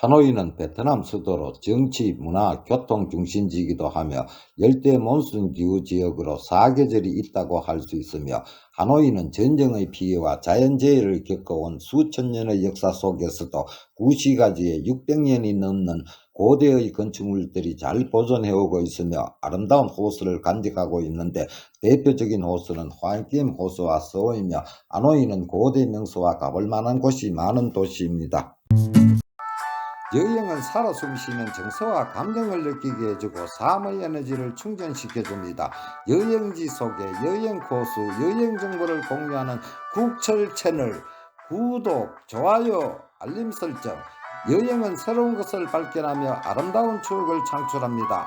하노이는 베트남 수도로 정치, 문화, 교통 중심지이기도 하며 열대 몬순 기후 지역으로 사계절이 있다고 할 수 있으며, 하노이는 전쟁의 피해와 자연재해를 겪어온 수천 년의 역사 속에서도 구시가지에 600년이 넘는 고대의 건축물들이 잘 보존해오고 있으며 아름다운 호수를 간직하고 있는데, 대표적인 호수는 호안kiem 호수와 서호이며, 하노이는 고대 명소와 가볼 만한 곳이 많은 도시입니다. 여행은 살아 숨쉬는 정서와 감정을 느끼게 해주고 삶의 에너지를 충전시켜줍니다. 여행지 속에 여행 코스, 여행 정보를 공유하는 국철 채널, 구독, 좋아요, 알림 설정. 여행은 새로운 것을 발견하며 아름다운 추억을 창출합니다.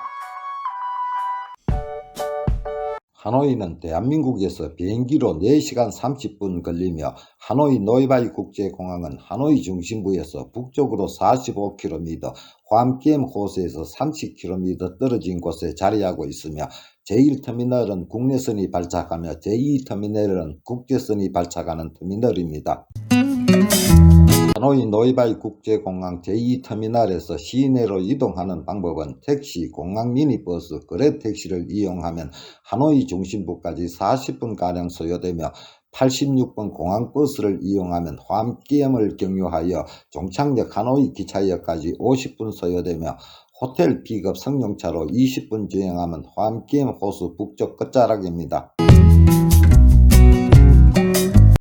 하노이는 대한민국에서 비행기로 4시간 30분 걸리며, 하노이 노이바이 국제공항은 하노이 중심부에서 북쪽으로 45km, 호암kiem 호수에서 30km 떨어진 곳에 자리하고 있으며, 제1터미널은 국내선이 발착하며 제2터미널은 국제선이 발착하는 터미널입니다. 하노이 노이바이 국제공항 제2터미널에서 시내로 이동하는 방법은 택시, 공항 미니버스, 그랩택시를 이용하면 하노이 중심부까지 40분가량 소요되며, 86번 공항버스를 이용하면 호암kiem을 경유하여 종착역 하노이 기차역까지 50분 소요되며, 호텔 픽업 승용차로 20분 주행하면 호암kiem 호수 북쪽 끝자락입니다.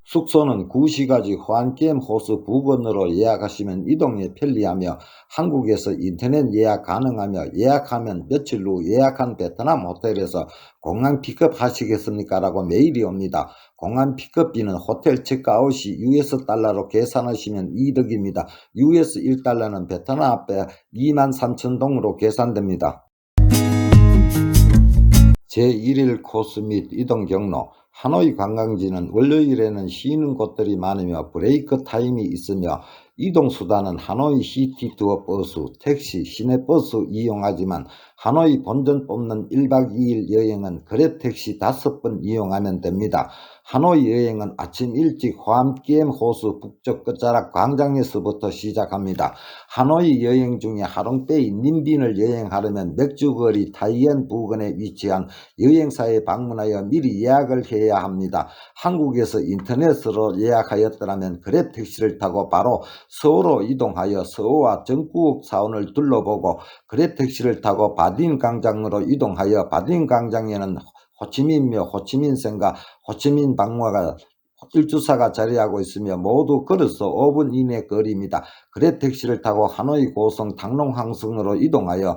숙소는 구시가지 호안kiem 호수 부근으로 예약하시면 이동에 편리하며, 한국에서 인터넷 예약 가능하며, 예약하면 며칠 후 예약한 베트남 호텔에서 공항 픽업 하시겠습니까? 라고 메일이 옵니다. 공항 픽업비는 호텔 체크아웃이 US 달러로 계산하시면 이득입니다. US 1달러는 베트남 앞에 23,000동으로 계산됩니다. 제1일 코스 및 이동 경로. 하노이 관광지는 월요일에는 쉬는 곳들이 많으며 브레이크 타임이 있으며, 이동수단은 하노이 시티 투어 버스, 택시, 시내버스 이용하지만, 하노이 본전 뽑는 1박 2일 여행은 그랩택시 5번 이용하면 됩니다. 하노이 여행은 아침 일찍 호암kiem 호수 북쪽 끝자락 광장에서부터 시작합니다. 하노이 여행 중에 하롱베이 님빈을 여행하려면 맥주거리 타이엔 부근에 위치한 여행사에 방문하여 미리 예약을 해야 합니다. 한국에서 인터넷으로 예약하였더라면 그랩택시를 타고 바로 서울로 이동하여 서호와 정국 사원을 둘러보고, 그랩택시를 타고 바딘 광장으로 이동하여 바딘 광장에는 호치민며 호치민성과 호치민 박물관, 일주사가 자리하고 있으며 모두 걸어서 5분 이내 거리입니다. 그랩택시를 타고 하노이 고성 당롱항성으로 이동하여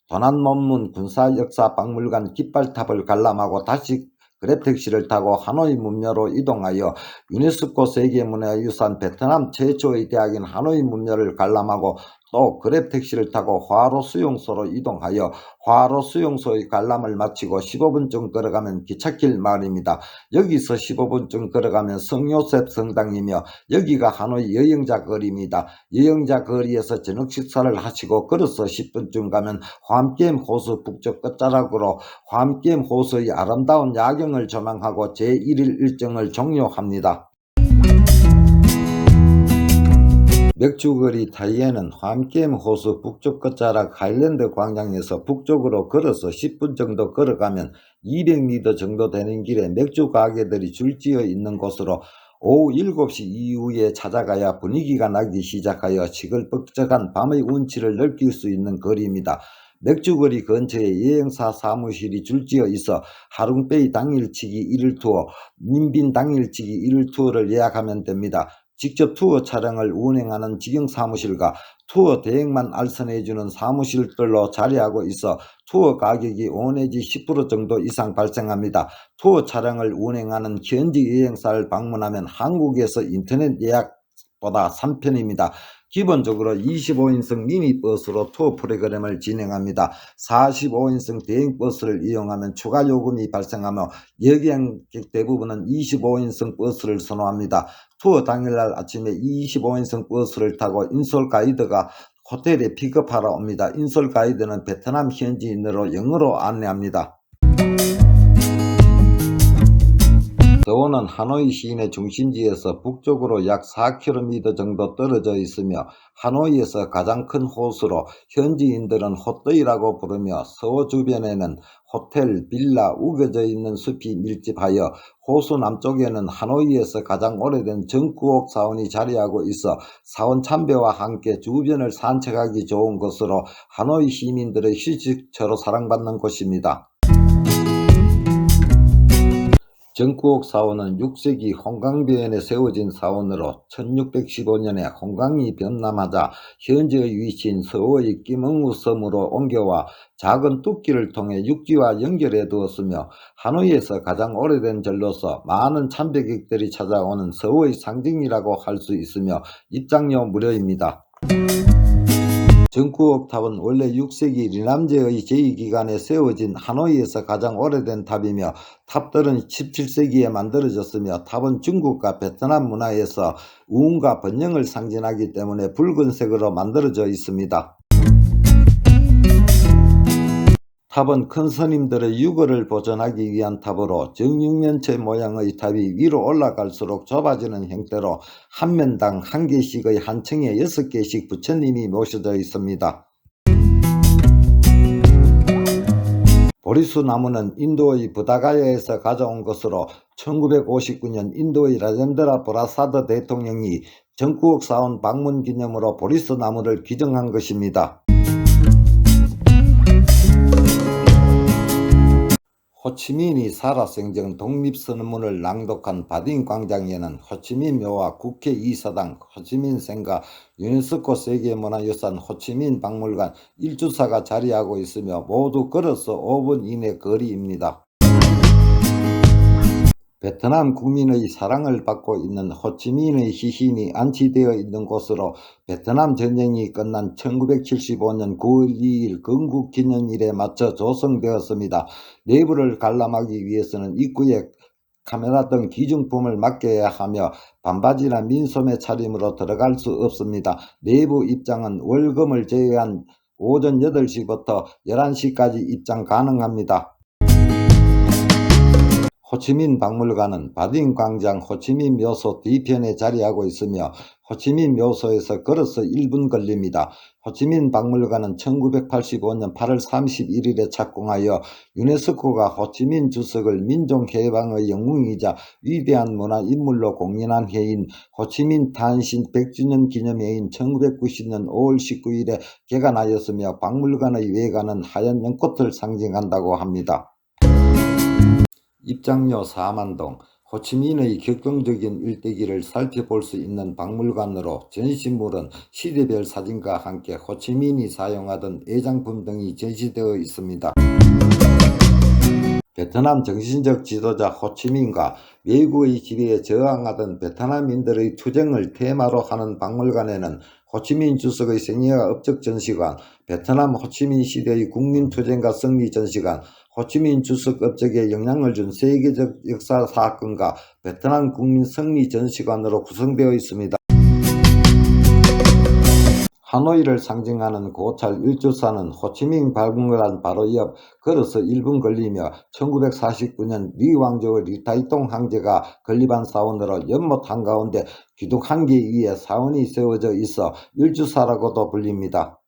도난논문 군사역사박물관 깃발탑을 관람하고 다시 그랩택시를 타고 하노이 문묘로 이동하여 유네스코 세계문화유산 베트남 최초의 대학인 하노이 문묘를 관람하고, 또 그랩택시를 타고 화로 수용소로 이동하여 화로 수용소의 관람을 마치고 15분쯤 걸어가면 기찻길 마을입니다. 여기서 15분쯤 걸어가면 성요셉 성당이며, 여기가 하노이 여행자 거리입니다. 여행자 거리에서 저녁 식사를 하시고 걸어서 10분쯤 가면 호암kiem 호수 북쪽 끝자락으로 호암kiem 호수의 아름다운 야경을 조망하고 제1일 일정을 종료합니다. 맥주거리 타이엔은 호암kiem 호수 북쪽 끝자락 하일랜드 광장에서 북쪽으로 걸어서 10분 정도 걸어가면 200m 정도 되는 길에 맥주 가게들이 줄지어 있는 곳으로 오후 7시 이후에 찾아가야 분위기가 나기 시작하여 시끌벅적한 밤의 운치를 느낄 수 있는 거리입니다. 맥주거리 근처에 여행사 사무실이 줄지어 있어 하롱베이 당일치기 1일 투어, 님빈 당일치기 1일 투어를 예약하면 됩니다. 직접 투어 촬영을 운행하는 직영사무실과 투어 대행만 알선해주는 사무실들로 자리하고 있어 투어 가격이 5 내지 10% 정도 이상 발생합니다. 투어 촬영을 운행하는 현지 여행사를 방문하면 한국에서 인터넷 예약보다 3편입니다. 기본적으로 25인승 미니버스로 투어 프로그램을 진행합니다. 45인승 대행버스를 이용하면 추가 요금이 발생하며, 여행객 대부분은 25인승 버스를 선호합니다. 투어 당일날 아침에 25인승 버스를 타고 인솔 가이드가 호텔에 픽업하러 옵니다. 인솔 가이드는 베트남 현지인으로 영어로 안내합니다. 서원은 하노이 시내 중심지에서 북쪽으로 약 4km 정도 떨어져 있으며 하노이에서 가장 큰 호수로 현지인들은 호떠이라고 부르며 서워 주변에는 호텔, 빌라, 우겨져 있는 숲이 밀집하여 호수 남쪽에는 하노이에서 가장 오래된 정구옥 사원이 자리하고 있어 사원 참배와 함께 주변을 산책하기 좋은 곳으로 하노이 시민들의 휴식처로 사랑받는 곳입니다. 정구옥 사원은 6세기 홍강변에 세워진 사원으로 1615년에 홍강이 변남하자 현재의 위치인 서워의 김응우 섬으로 옮겨와 작은 뚝길을 통해 육지와 연결해 두었으며 하노이에서 가장 오래된 절로서 많은 참배객들이 찾아오는 서워의 상징이라고 할 수 있으며 입장료 무료입니다. 정구옥 탑은 원래 6세기 리남제의 제위기간에 세워진 하노이에서 가장 오래된 탑이며 탑들은 17세기에 만들어졌으며 탑은 중국과 베트남 문화에서 우운과 번영을 상징하기 때문에 붉은색으로 만들어져 있습니다. 탑은 큰 스님들의 유골을 보존하기 위한 탑으로 정육면체 모양의 탑이 위로 올라갈수록 좁아지는 형태로 한 면당 한 개씩의 한 층에 6개씩 부처님이 모셔져 있습니다. 보리수 나무는 인도의 부다가야에서 가져온 것으로 1959년 인도의 라젠드라 보라사드 대통령이 정구옥 사원 방문 기념으로 보리수 나무를 기증한 것입니다. 호치민이 살아생전 독립선언문을 낭독한 바딩 광장에는 호치민 묘와 국회의사당, 호치민생가, 유네스코 세계문화유산 호치민 박물관 1주사가 자리하고 있으며 모두 걸어서 5분 이내 거리입니다. 베트남 국민의 사랑을 받고 있는 호치민의 시신이 안치되어 있는 곳으로 베트남 전쟁이 끝난 1975년 9월 2일 건국기념일에 맞춰 조성되었습니다. 내부를 관람하기 위해서는 입구에 카메라 등 기증품을 맡겨야 하며 반바지나 민소매 차림으로 들어갈 수 없습니다. 내부 입장은 월금을 제외한 오전 8시부터 11시까지 입장 가능합니다. 호치민 박물관은 바딩 광장 호치민 묘소 뒤편에 자리하고 있으며 호치민 묘소에서 걸어서 1분 걸립니다. 호치민 박물관은 1985년 8월 31일에 착공하여 유네스코가 호치민 주석을 민족해방의 영웅이자 위대한 문화인물로 공인한 해인 호치민 탄신 100주년 기념해인 1990년 5월 19일에 개관하였으며 박물관의 외관은 하얀 연꽃을 상징한다고 합니다. 입장료 4만동, 호치민의 격동적인 일대기를 살펴볼 수 있는 박물관으로 전시물은 시대별 사진과 함께 호치민이 사용하던 애장품 등이 전시되어 있습니다. 베트남 정신적 지도자 호치민과 외국의 지배에 저항하던 베트남인들의 투쟁을 테마로 하는 박물관에는 호치민 주석의 생애와 업적 전시관, 베트남 호치민 시대의 국민투쟁과 승리 전시관, 호치민 주석 업적에 영향을 준 세계적 역사 사건과 베트남 국민 승리 전시관으로 구성되어 있습니다. 하노이를 상징하는 고찰 1주사는 호치민 박물관 바로 옆 걸어서 1분 걸리며 1949년 리왕조 리타이통 황제가 건립한 사원으로 연못 한가운데 기둥 한 개 위에 사원이 세워져 있어 1주사라고도 불립니다.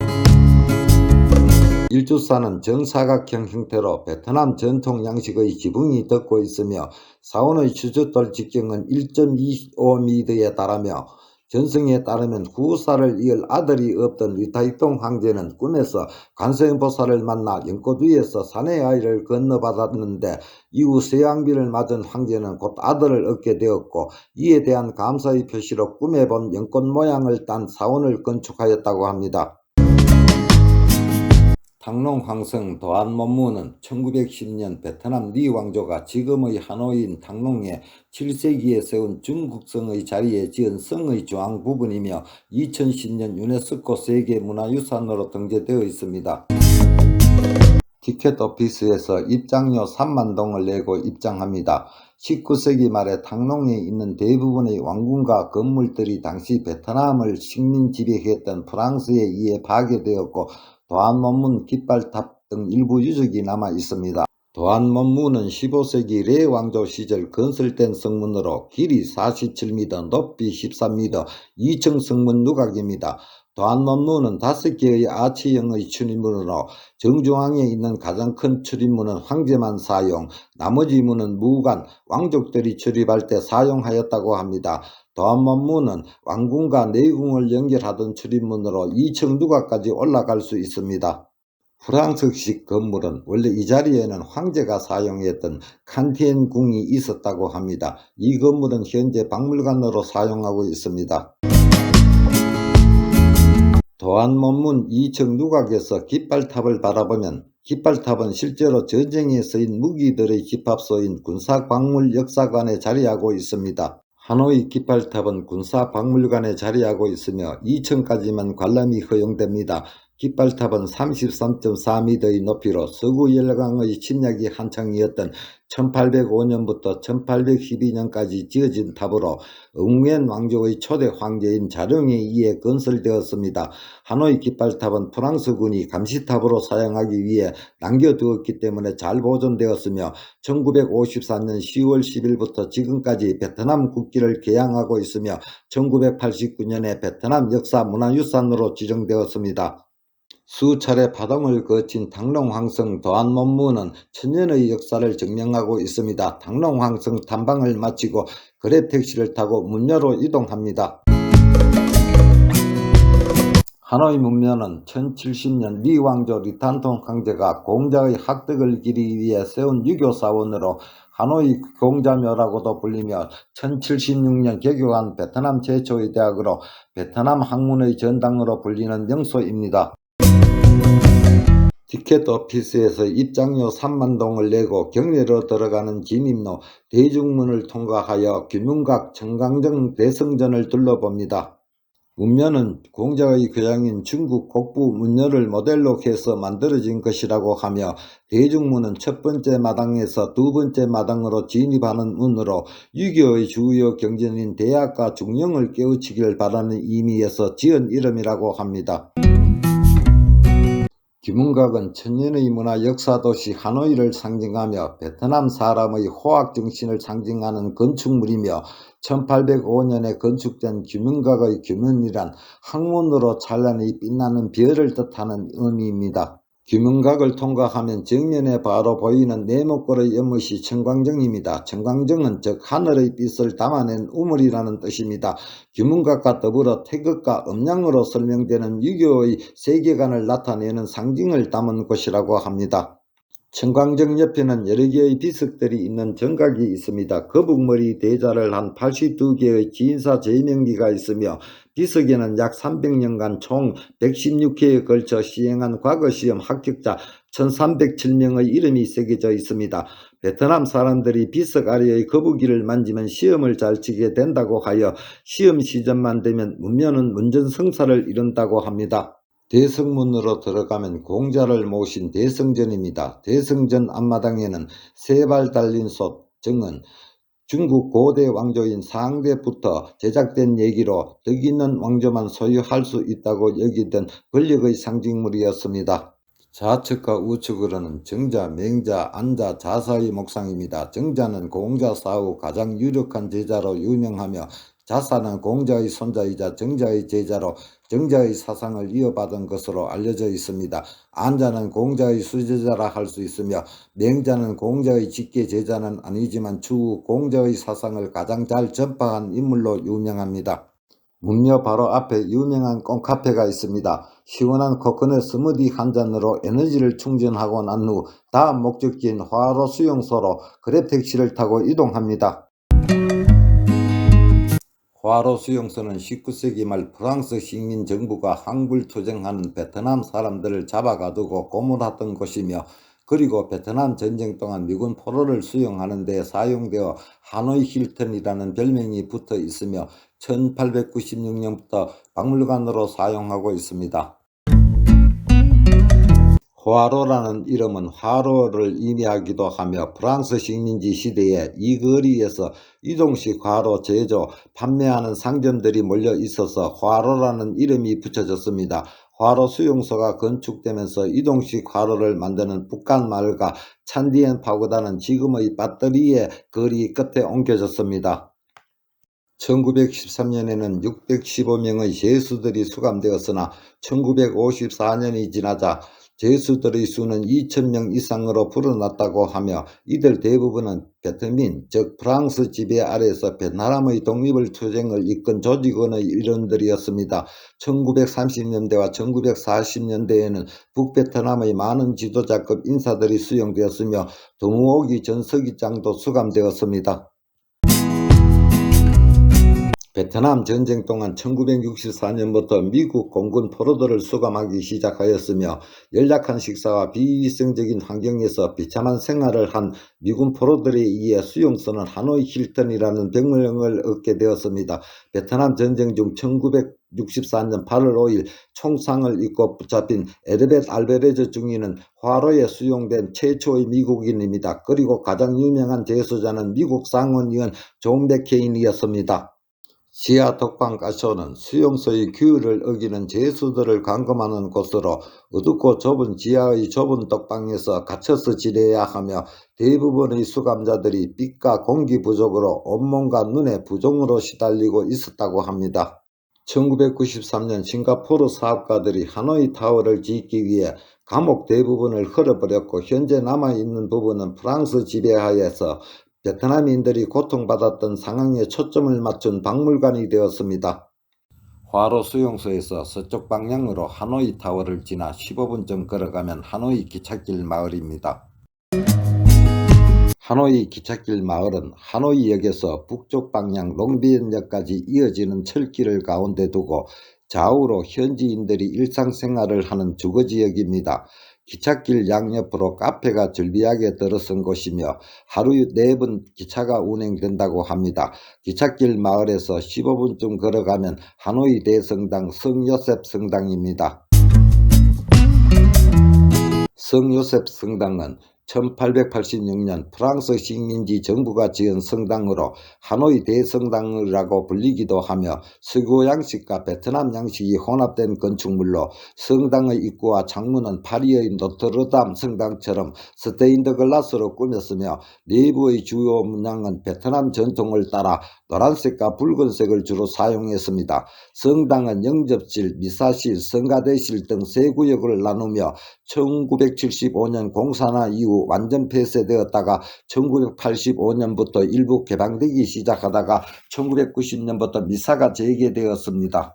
1주사는 정사각형 형태로 베트남 전통 양식의 지붕이 덮고 있으며 사원의 주춧돌 직경은 1.25m에 달하며 전승에 따르면 후사를 이을 아들이 없던 리타이통 황제는 꿈에서 관세음보살을 만나 연꽃 위에서 사내 아이를 건너받았는데 이후 세왕비를 맞은 황제는 곧 아들을 얻게 되었고 이에 대한 감사의 표시로 꿈에 본 연꽃 모양을 딴 사원을 건축하였다고 합니다. 탕롱 황성 도안몬무는 1910년 베트남 리 왕조가 지금의 하노이인 탕롱에 7세기에 세운 중국성의 자리에 지은 성의 중앙 부분이며 2010년 유네스코 세계문화유산으로 등재되어 있습니다. 티켓 오피스에서 입장료 3만동을 내고 입장합니다. 19세기 말에 탕롱에 있는 대부분의 왕궁과 건물들이 당시 베트남을 식민 지배했던 프랑스에 의해 파괴되었고 도안몬문 깃발탑 등 일부 유적이 남아 있습니다. 도안문문은 15세기 레 왕조 시절 건설된 성문으로 길이 47m, 높이 13m, 2층 성문 누각입니다. 도안문문은 5개의 아치형의 출입문으로 정중앙에 있는 가장 큰 출입문은 황제만 사용, 나머지 문은 무관, 왕족들이 출입할 때 사용하였다고 합니다. 도안문문은 왕궁과 내궁을 연결하던 출입문으로 2층 누각까지 올라갈 수 있습니다. 프랑스식 건물은 원래 이 자리에는 황제가 사용했던 칸티엔 궁이 있었다고 합니다. 이 건물은 현재 박물관으로 사용하고 있습니다. 도안문문 2층 누각에서 깃발탑을 바라보면 깃발탑은 실제로 전쟁에 쓰인 무기들의 집합소인 군사박물 역사관에 자리하고 있습니다. 하노이 깃발탑은 군사박물관에 자리하고 있으며 2층까지만 관람이 허용됩니다. 깃발탑은 33.4m의 높이로 서구 열강의 침략이 한창이었던 1805년부터 1812년까지 지어진 탑으로 응웬 왕족의 초대 황제인 자룡에 의해 건설되었습니다. 하노이 깃발탑은 프랑스군이 감시탑으로 사용하기 위해 남겨두었기 때문에 잘 보존되었으며 1954년 10월 10일부터 지금까지 베트남 국기를 개양하고 있으며 1989년에 베트남 역사문화유산으로 지정되었습니다. 수차례 파동을 거친 당롱황성 도안문문은 천년의 역사를 증명하고 있습니다. 당롱황성 탐방을 마치고 그랩택시를 타고 문묘로 이동합니다. 하노이 문묘는 1070년 리 왕조 리탄통 황제가 공자의 학덕을 기리기 위해 세운 유교사원으로 하노이 공자묘라고도 불리며 1076년 개교한 베트남 최초의 대학으로 베트남 학문의 전당으로 불리는 명소입니다. 티켓 오피스에서 입장료 3만동을 내고 경내로 들어가는 진입로 대중문을 통과하여 규문각 청강정 대성전을 둘러봅니다. 문묘는 공자의 고향인 중국 곡부 문묘를 모델로 해서 만들어진 것이라고 하며 대중문은 첫 번째 마당에서 두 번째 마당으로 진입하는 문으로 유교의 주요 경전인 대학과 중령을 깨우치길 바라는 의미에서 지은 이름이라고 합니다. 규문각은 천년의 문화 역사도시 하노이를 상징하며 베트남 사람의 호학정신을 상징하는 건축물이며 1805년에 건축된 규문각의 규문이란 학문으로 찬란히 빛나는 별을 뜻하는 의미입니다. 규문각을 통과하면 정면에 바로 보이는 네모꼴의 연못이 청광정입니다. 청광정은 즉 하늘의 빛을 담아낸 우물이라는 뜻입니다. 규문각과 더불어 태극과 음양으로 설명되는 유교의 세계관을 나타내는 상징을 담은 곳이라고 합니다. 청광정 옆에는 여러 개의 비석들이 있는 정각이 있습니다. 거북머리 대자를 한 82개의 진사 제명기가 있으며 비석에는 약 300년간 총 116회에 걸쳐 시행한 과거시험 합격자 1307명의 이름이 새겨져 있습니다. 베트남 사람들이 비석 아래의 거북이를 만지면 시험을 잘 치게 된다고 하여 시험 시즌만 되면 문묘는 문전성사를 이룬다고 합니다. 대성문으로 들어가면 공자를 모신 대성전입니다. 대성전 앞마당에는 세 발 달린 소, 정은 중국 고대 왕조인 상대부터 제작된 얘기로 덕 있는 왕조만 소유할 수 있다고 여기던 권력의 상징물이었습니다. 좌측과 우측으로는 정자, 맹자, 안자, 자사의 목상입니다. 정자는 공자 사후 가장 유력한 제자로 유명하며 자사는 공자의 손자이자 정자의 제자로 정자의 사상을 이어받은 것으로 알려져 있습니다. 안자는 공자의 수제자라 할 수 있으며 맹자는 공자의 직계 제자는 아니지만 추후 공자의 사상을 가장 잘 전파한 인물로 유명합니다. 문묘 바로 앞에 유명한 꽁카페가 있습니다. 시원한 코코넛 스무디 한 잔으로 에너지를 충전하고 난 후 다음 목적지인 화로 수용소로 그랩택시를 타고 이동합니다. 화로 수용소는 19세기 말 프랑스 식민 정부가 항불 투쟁하는 베트남 사람들을 잡아가두고 고문하던 곳이며 그리고 베트남 전쟁 동안 미군 포로를 수용하는 데 사용되어 하노이 힐튼이라는 별명이 붙어 있으며 1896년부터 박물관으로 사용하고 있습니다. 화로라는 이름은 화로를 의미하기도 하며 프랑스 식민지 시대에 이 거리에서 이동식 화로 제조, 판매하는 상점들이 몰려 있어서 화로라는 이름이 붙여졌습니다. 화로 수용소가 건축되면서 이동식 화로를 만드는 북한 마을과 찬디엔 파고다는 지금의 배터리의 거리 끝에 옮겨졌습니다. 1913년에는 615명의 죄수들이 수감되었으나 1954년이 지나자 죄수들의 수는 2,000명 이상으로 불어났다고 하며 이들 대부분은 베트민, 즉 프랑스 지배 아래에서 베트남의 독립을 투쟁을 이끈 조직원의 일원들이었습니다. 1930년대와 1940년대에는 북베트남의 많은 지도자급 인사들이 수용되었으며 동욱이 전 서기장도 수감되었습니다. 베트남 전쟁 동안 1964년부터 미국 공군 포로들을 수감하기 시작하였으며 연약한 식사와 비위생적인 환경에서 비참한 생활을 한 미군 포로들에 의해 수용소는 하노이 힐튼이라는 병명을 얻게 되었습니다. 베트남 전쟁 중 1964년 8월 5일 총상을 입고 붙잡힌 에르벳 알베레즈 중위는 화로에 수용된 최초의 미국인입니다. 그리고 가장 유명한 재수자는 미국 상원의원 존 맥케인이었습니다. 지하 독방가쇼는 수용소의 규율을 어기는 죄수들을 감금하는 곳으로 어둡고 좁은 지하의 좁은 독방에서 갇혀서 지내야 하며 대부분의 수감자들이 빛과 공기 부족으로 온몸과 눈에 부종으로 시달리고 있었다고 합니다. 1993년 싱가포르 사업가들이 하노이 타워를 짓기 위해 감옥 대부분을 헐어버렸고 현재 남아있는 부분은 프랑스 지배하에서 베트남인들이 고통받았던 상황에 초점을 맞춘 박물관이 되었습니다. 화로 수용소에서 서쪽 방향으로 하노이 타워를 지나 15분쯤 걸어가면 하노이 기찻길 마을입니다. 하노이 기찻길 마을은 하노이역에서 북쪽 방향 롱비엔역까지 이어지는 철길을 가운데 두고 좌우로 현지인들이 일상생활을 하는 주거지역입니다. 기찻길 양옆으로 카페가 즐비하게 들어선 곳이며 하루에 4번 기차가 운행된다고 합니다. 기찻길 마을에서 15분쯤 걸어가면 하노이 대성당 성요셉 성당입니다. 성요셉 성당은 1886년 프랑스 식민지 정부가 지은 성당으로 하노이 대성당이라고 불리기도 하며 서구 양식과 베트남 양식이 혼합된 건축물로 성당의 입구와 창문은 파리의 노트르담 성당처럼 스테인드 글라스로 꾸몄으며 내부의 주요 문양은 베트남 전통을 따라 노란색과 붉은색을 주로 사용했습니다. 성당은 영접실, 미사실, 성가대실 등 세 구역을 나누며 1975년 공사나 이후 완전 폐쇄되었다가 1985년부터 일부 개방되기 시작하다가 1990년부터 미사가 재개되었습니다.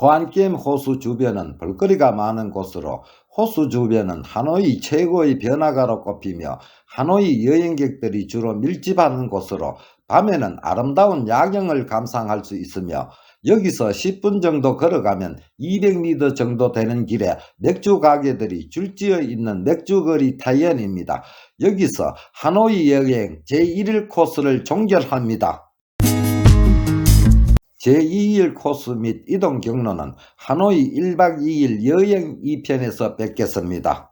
호안kiem 호수 주변은 볼거리가 많은 곳으로 호수 주변은 하노이 최고의 번화가로 꼽히며 하노이 여행객들이 주로 밀집하는 곳으로 밤에는 아름다운 야경을 감상할 수 있으며 여기서 10분 정도 걸어가면 200m 정도 되는 길에 맥주 가게들이 줄지어 있는 맥주거리 타이언입니다. 여기서 하노이 여행 제1일 코스를 종결합니다. 제2일 코스 및 이동 경로는 하노이 1박 2일 여행 2편에서 뵙겠습니다.